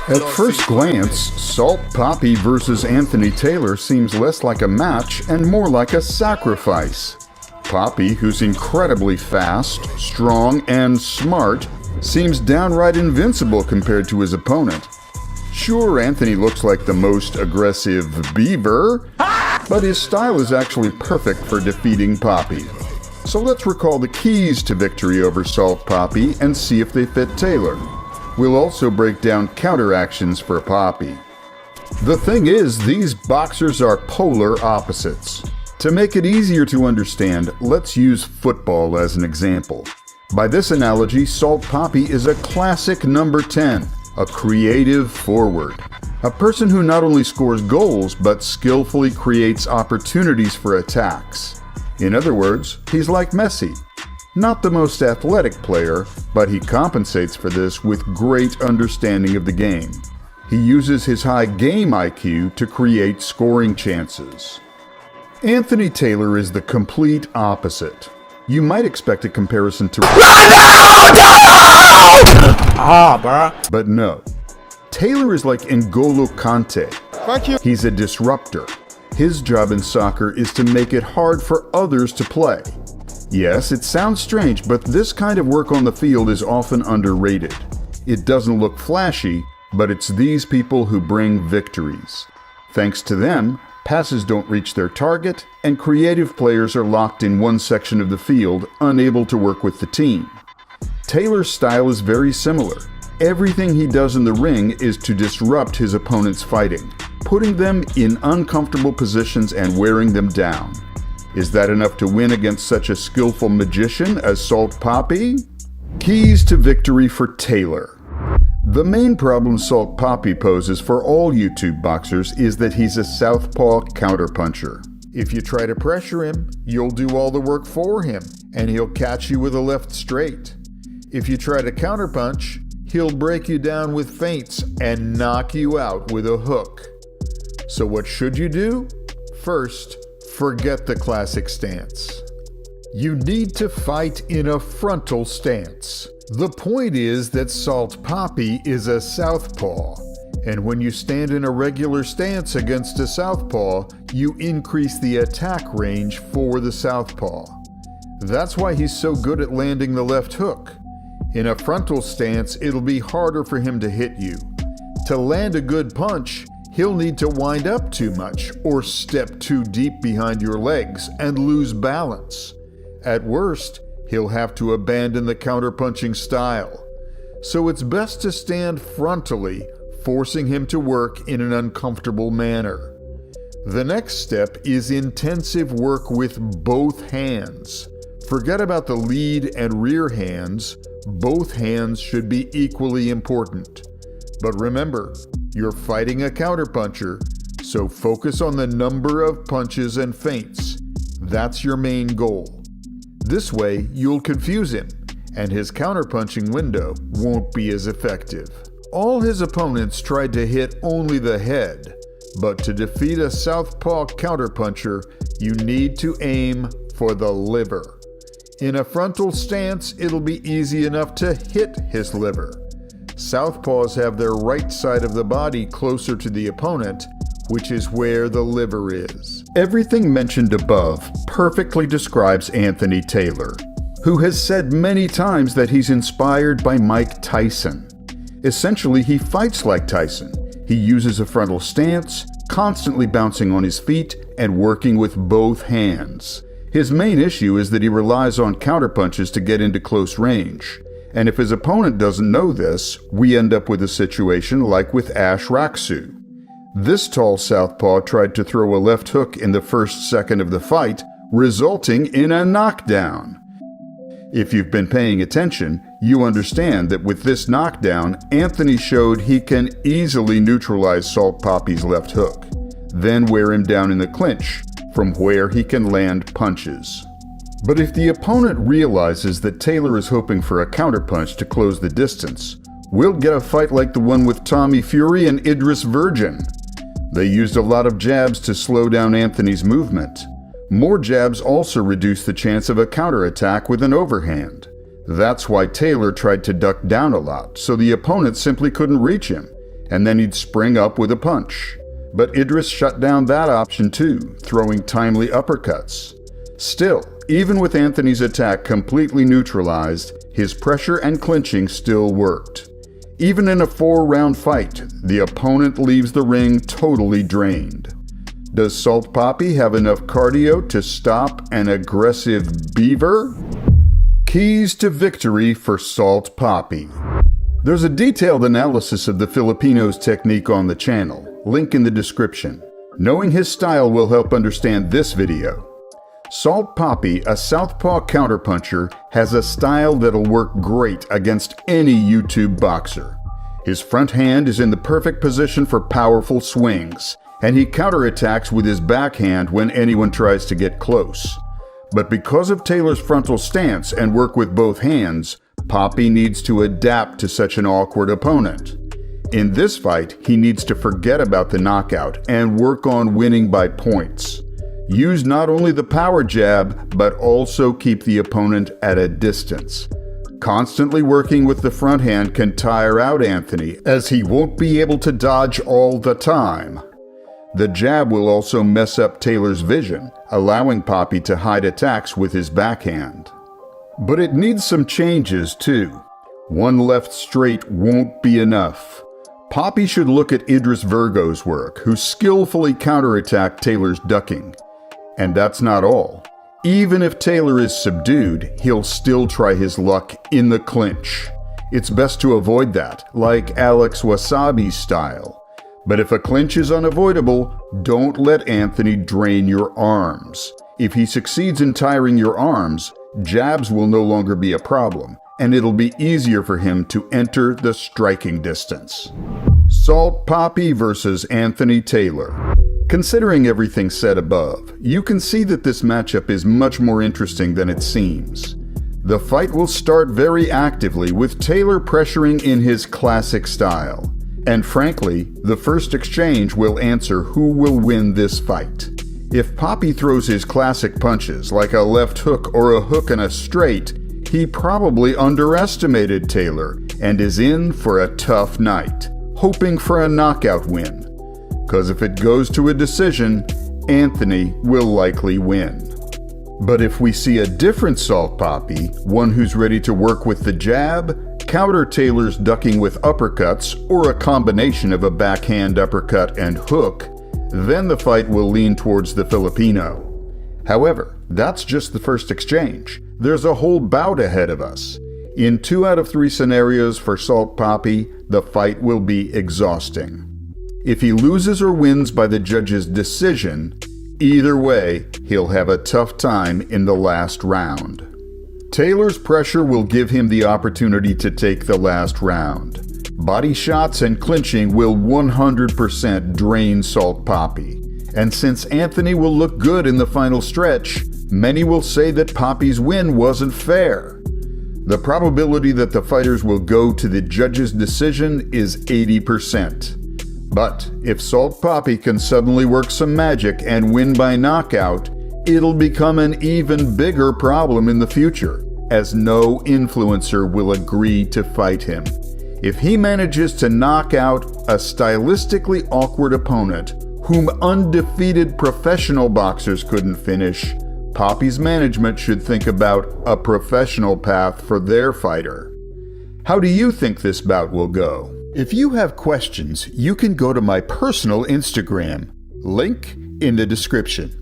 At first glance, Salt Papi versus Anthony Taylor seems less like a match and more like a sacrifice. Papi, who's incredibly fast, strong, and smart, seems downright invincible compared to his opponent. Sure, Anthony looks like the most aggressive beaver, but his style is actually perfect for defeating Papi. So let's recall the keys to victory over Salt Papi and see if they fit Taylor. We'll also break down counteractions for Papi. The thing is, these boxers are polar opposites. To make it easier to understand, let's use football as an example. By this analogy, Salt Papi is a classic number 10, a creative forward. A person who not only scores goals, but skillfully creates opportunities for attacks. In other words, he's like Messi. Not the most athletic player, but he compensates for this with great understanding of the game. He uses his high game IQ to create scoring chances. Anthony Taylor is the complete opposite. You might expect a comparison to but no. Taylor is like N'Golo Kante. Thank you. He's a disruptor. His job in soccer is to make it hard for others to play. Yes, it sounds strange, but this kind of work on the field is often underrated. It doesn't look flashy, but it's these people who bring victories. Thanks to them, passes don't reach their target, and creative players are locked in one section of the field, unable to work with the team. Taylor's style is very similar. Everything he does in the ring is to disrupt his opponent's fighting, putting them in uncomfortable positions and wearing them down. Is that enough to win against such a skillful magician as Salt Papi? Keys to victory for Taylor. The main problem Salt Papi poses for all YouTube boxers is that he's a southpaw counterpuncher. If you try to pressure him, you'll do all the work for him, and he'll catch you with a left straight. If you try to counterpunch, he'll break you down with feints and knock you out with a hook. So what should you do? First, forget the classic stance. You need to fight in a frontal stance. The point is that Salt Papi is a southpaw, and when you stand in a regular stance against a southpaw, you increase the attack range for the southpaw. That's why he's so good at landing the left hook. In a frontal stance, it'll be harder for him to hit you. To land a good punch, he'll need to wind up too much or step too deep behind your legs and lose balance. At worst, he'll have to abandon the counterpunching style. So it's best to stand frontally, forcing him to work in an uncomfortable manner. The next step is intensive work with both hands. Forget about the lead and rear hands. Both hands should be equally important. But remember, you're fighting a counterpuncher, so focus on the number of punches and feints. That's your main goal. This way, you'll confuse him, and his counterpunching window won't be as effective. All his opponents tried to hit only the head, but to defeat a southpaw counterpuncher, you need to aim for the liver. In a frontal stance, it'll be easy enough to hit his liver. Southpaws have their right side of the body closer to the opponent, which is where the liver is. Everything mentioned above perfectly describes Anthony Taylor, who has said many times that he's inspired by Mike Tyson. Essentially, he fights like Tyson. He uses a frontal stance, constantly bouncing on his feet and working with both hands. His main issue is that he relies on counterpunches to get into close range. And if his opponent doesn't know this, we end up with a situation like with Ash Raksu. This tall southpaw tried to throw a left hook in the first second of the fight, resulting in a knockdown. If you've been paying attention, you understand that with this knockdown, Anthony showed he can easily neutralize Salt Papi's left hook, then wear him down in the clinch, from where he can land punches. But if the opponent realizes that Taylor is hoping for a counterpunch to close the distance, we'll get a fight like the one with Tommy Fury and Idris Virgin. They used a lot of jabs to slow down Anthony's movement. More jabs also reduce the chance of a counterattack with an overhand. That's why Taylor tried to duck down a lot, so the opponent simply couldn't reach him. and then he'd spring up with a punch. But Idris shut down that option too, throwing timely uppercuts. Still, even with Anthony's attack completely neutralized, his pressure and clinching still worked. Even in a 4-round fight, the opponent leaves the ring totally drained. Does Salt Papi have enough cardio to stop an aggressive beaver? Keys to victory for Salt Papi. There's a detailed analysis of the Filipino's technique on the channel, link in the description. Knowing his style will help understand this video. Salt Papi, a southpaw counterpuncher, has a style that'll work great against any YouTube boxer. His front hand is in the perfect position for powerful swings, and he counterattacks with his backhand when anyone tries to get close. But because of Taylor's frontal stance and work with both hands, Papi needs to adapt to such an awkward opponent. In this fight, he needs to forget about the knockout and work on winning by points. Use not only the power jab, but also keep the opponent at a distance. Constantly working with the front hand can tire out Anthony, as he won't be able to dodge all the time. The jab will also mess up Taylor's vision, allowing Papi to hide attacks with his backhand. But it needs some changes too. One left straight won't be enough. Papi should look at Idris Virgo's work, who skillfully counterattacked Taylor's ducking. And that's not all. Even if Taylor is subdued, he'll still try his luck in the clinch. It's best to avoid that, like Alex Wasabi's style. But if a clinch is unavoidable, don't let Anthony drain your arms. If he succeeds in tiring your arms, jabs will no longer be a problem, and it'll be easier for him to enter the striking distance. Salt Papi versus Anthony Taylor. Considering everything said above, you can see that this matchup is much more interesting than it seems. The fight will start very actively with Taylor pressuring in his classic style. And frankly, the first exchange will answer who will win this fight. If Papi throws his classic punches like a left hook or a hook and a straight, he probably underestimated Taylor and is in for a tough night, hoping for a knockout win. Because if it goes to a decision, Anthony will likely win. But if we see a different Salt Papi, one who's ready to work with the jab, counter Taylor's ducking with uppercuts, or a combination of a backhand uppercut and hook, then the fight will lean towards the Filipino. However, that's just the first exchange. There's a whole bout ahead of us. In 2 out of 3 scenarios for Salt Papi, the fight will be exhausting. If he loses or wins by the judge's decision, either way, he'll have a tough time in the last round. Taylor's pressure will give him the opportunity to take the last round. Body shots and clinching will 100% drain Salt Papi. And since Anthony will look good in the final stretch, many will say that Papi's win wasn't fair. The probability that the fighters will go to the judge's decision is 80%. But if Salt Papi can suddenly work some magic and win by knockout, it'll become an even bigger problem in the future, as no influencer will agree to fight him. If he manages to knock out a stylistically awkward opponent whom undefeated professional boxers couldn't finish, Papi's management should think about a professional path for their fighter. How do you think this bout will go? If you have questions, you can go to my personal Instagram, link in the description.